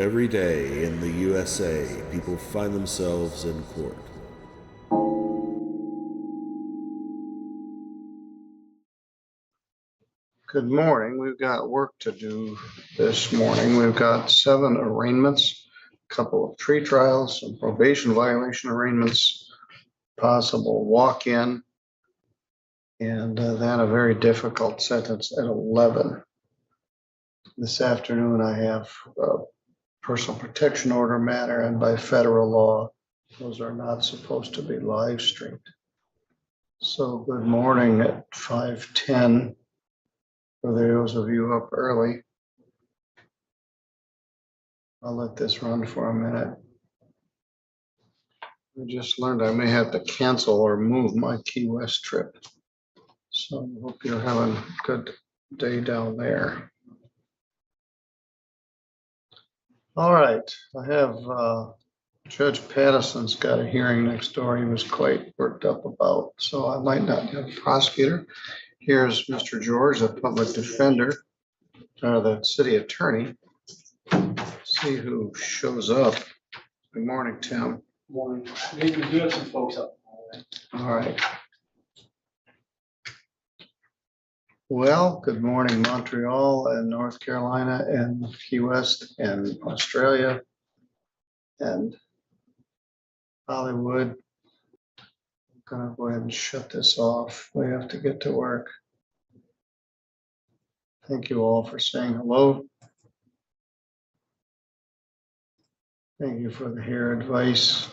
Every day in the USA, people find themselves in court. Good morning. We've got work to do this morning. We've got 7 arraignments, a couple of pretrials, some probation violation arraignments, possible walk-in, and then a very difficult sentence at 11. This afternoon, I have a personal protection order matter, and by federal law, those are not supposed to be live streamed. So good morning at 5:10. For those of you up early, I'll let this run for a minute. I just learned I may have to cancel or move my Key West trip. So I hope you're having a good day down there. All right, I have Judge Patterson's got a hearing next door he was quite worked up about, so I might not have a prosecutor. Here's Mr. George, the public defender, the city attorney. See who shows up. Good morning, Tim. Morning. We do have some folks up. All right. Well, good morning, Montreal and North Carolina and Key West and Australia and Hollywood. I'm gonna go ahead and shut this off. We have to get to work. Thank you all for saying hello. Thank you for the hair advice.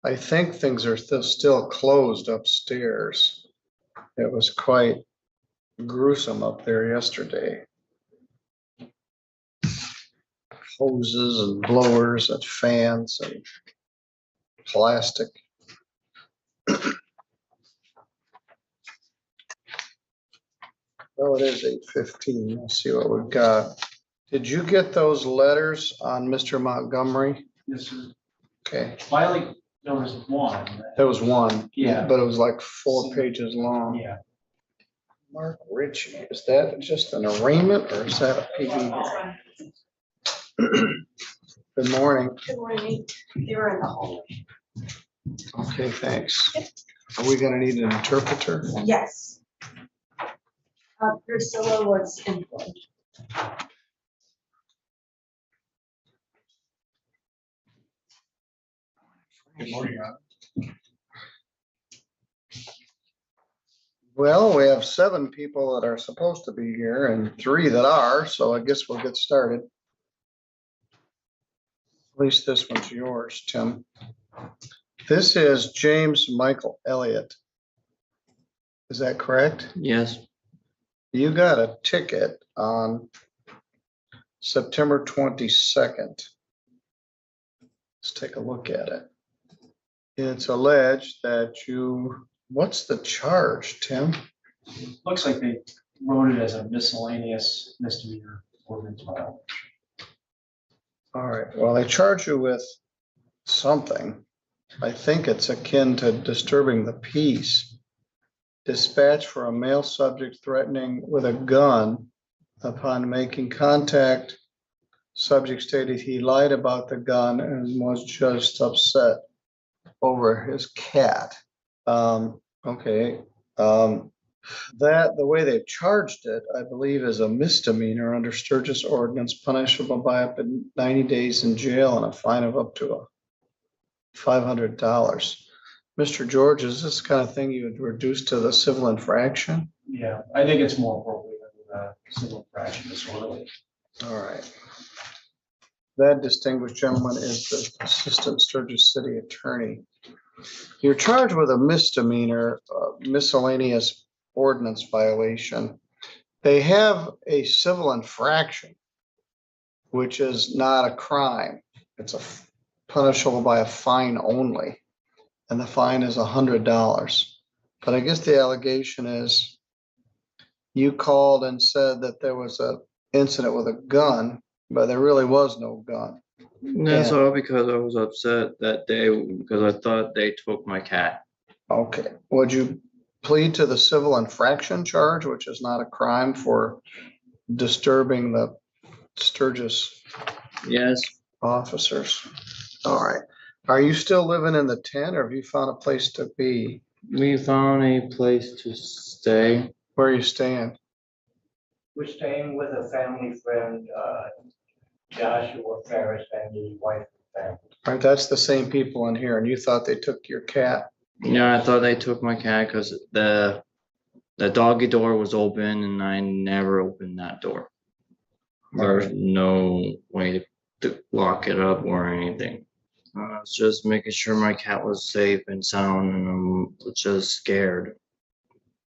I think things are still closed upstairs. It was quite gruesome up there yesterday. Hoses and blowers and fans and plastic. Well, it is 8:15. Let's see what we've got. Did you get those letters on Mr. Montgomery? Yes, sir. Okay, Finally, there was one. there was one. Yeah. But it was like 4 pages long. Yeah. Mark Ritchie, is that just an arraignment or is that a PV? Good morning. Good morning. They were in the hallway. Okay, thanks. Are we gonna need an interpreter? Yes. Priscilla was employed. Good morning, Rob. Well, we have 7 people that are supposed to be here and 3 that are, so I guess we'll get started. At least this one's yours, Tim. This is James Michael Elliott. Is that correct? Yes, You got a ticket on September 22nd. Let's take a look at it. It's alleged that what's the charge, Tim? Looks like they wrote it as a miscellaneous misdemeanor ordinance violation. All right, well, they charge you with something. I think it's akin to disturbing the peace. Dispatch for a male subject threatening with a gun upon making contact. Subject stated he lied about the gun and was just upset over his cat. Okay. That the way they've charged it, I believe, is a misdemeanor under Sturgis ordinance, punishable by up to 90 days in jail and a fine of up to $500. Mr. George, is this the kind of thing you would reduce to the civil infraction? Yeah, I think it's more appropriate than civil infraction disorderly. All right. That distinguished gentleman is the Assistant Sturgis City Attorney. You're charged with a misdemeanor, miscellaneous ordinance violation. They have a civil infraction, which is not a crime. It's punishable by a fine only, and the fine is $100. But I guess the allegation is you called and said that there was an incident with a gun, but there really was no gun. that's Yeah. all because I was upset that day because I thought they took my cat. Okay, would you plead to the civil infraction charge, which is not a crime for disturbing the Sturgis Yes, officers. All right. Are you still living in the tent or have you found a place to be? we found a place to stay. Where are you staying? We're staying with a family friend, Joshua Ferris and his wife and family. All right, that's the same people in here and you thought they took your cat. Yeah, I thought they took my cat because the doggy door was open and I never opened that door. There's no way to lock it up or anything. I was just making sure my cat was safe and sound, and I'm just scared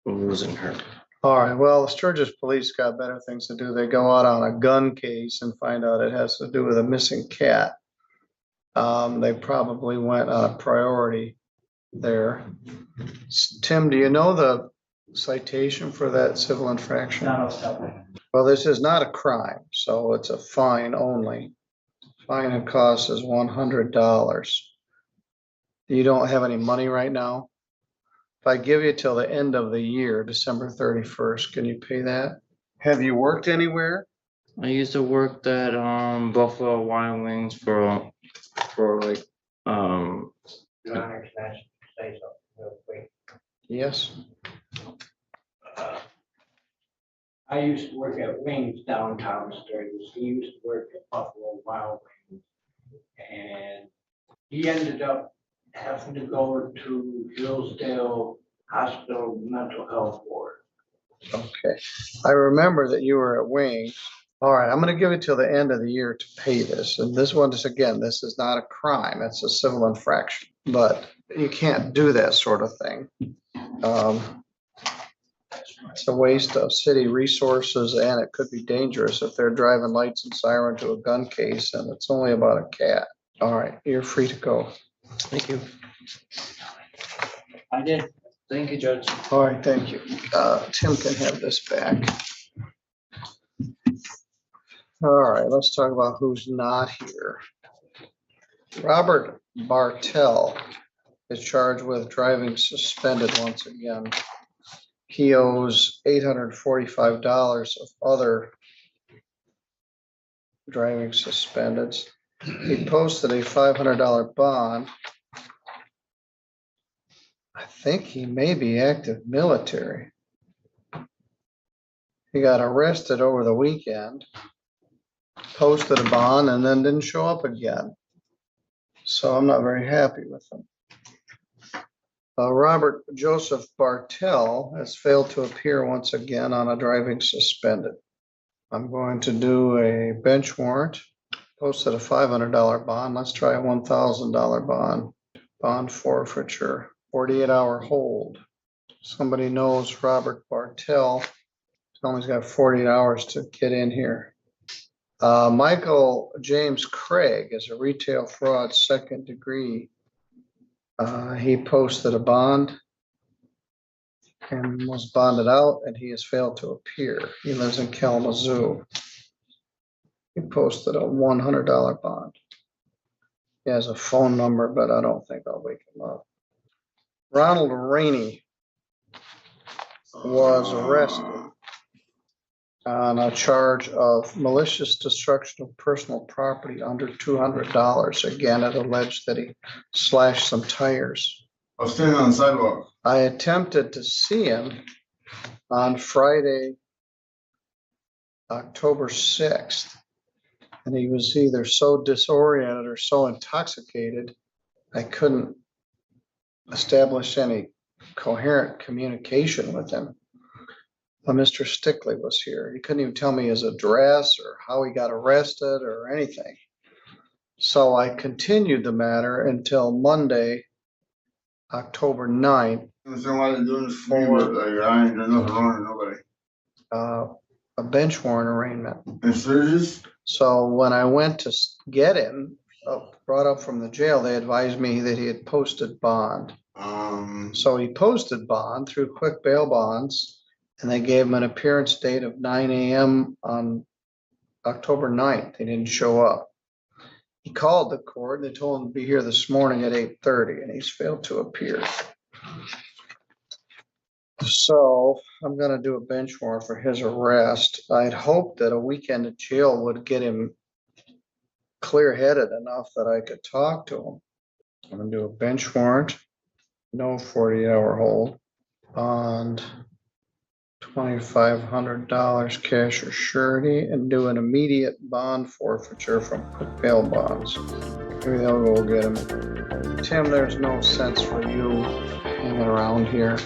of losing her. All right, well, the Sturgis police got better things to do. They go out on a gun case and find out it has to do with a missing cat. They probably went on a priority there. Tim, do you know the citation for that civil infraction? Not off the top of my head. Well, this is not a crime, so it's a fine only. Fine and cost is $100. You don't have any money right now? If I give you till the end of the year, December 31st, can you pay that? Have you worked anywhere? I used to work at Buffalo Wild Wings for like Your Honor, can I say something real quick? Yes. I used to work at Wings downtown Sturgis. He used to work at Buffalo Wild Wings. And he ended up having to go to Hillsdale Hospital Mental Health Ward. Okay. I remember that you were at Wings. All right, I'm gonna give it till the end of the year to pay this. And this one is, again, this is not a crime. It's a civil infraction. But you can't do that sort of thing. It's a waste of city resources and it could be dangerous if they're driving lights and siren to a gun case and it's only about a cat. All right, you're free to go. thank you. I did. Thank you, Judge. All right, thank you. Tim can have this back. All right, let's talk about who's not here. Robert Bartell is charged with driving suspended once again. He owes $845 of other driving suspended. He posted a $500 bond. I think he may be active military. He got arrested over the weekend, posted a bond, and then didn't show up again. So I'm not very happy with him. Robert Joseph Bartell has failed to appear once again on a driving suspended. I'm going to do a bench warrant, posted a $500 bond. Let's try a $1,000 bond. Bond forfeiture, 48-hour hold. Somebody knows Robert Bartell. Tell him he's got 48 hours to get in here. Michael James Craig is a retail fraud second degree. He posted a bond and was bonded out, and he has failed to appear. He lives in Kalamazoo. He posted a $100 bond. He has a phone number, but I don't think I'll wake him up. Ronald Rainey was arrested on a charge of malicious destruction of personal property under $200. Again, it alleged that he slashed some tires. I was standing on the sidewalk. I attempted to see him on Friday, October 6th, and he was either so disoriented or so intoxicated, I couldn't establish any coherent communication with him. Mr. Stickley was here. He couldn't even tell me his address or how he got arrested or anything. So I continued the matter until Monday, October 9th, I understand why they're doing this for me, but like, I ain't done nothing wrong to nobody. a bench warrant arraignment. And Sturgis? So when I went to get him, brought up from the jail, they advised me that he had posted bond. So he posted bond through quick bail bonds, and they gave him an appearance date of 9 a.m. on October 9th. He didn't show up. He called the court. They told him to be here this morning at 8:30, and he's failed to appear. So I'm gonna do a bench warrant for his arrest. I'd hoped that a weekend in jail would get him clear-headed enough that I could talk to him. I'm gonna do a bench warrant, no 40-hour hold, bond, $2,500 cash or surety, and do an immediate bond forfeiture from quick bail bonds. Maybe they'll go get him. Tim, there's no sense for you hanging around here.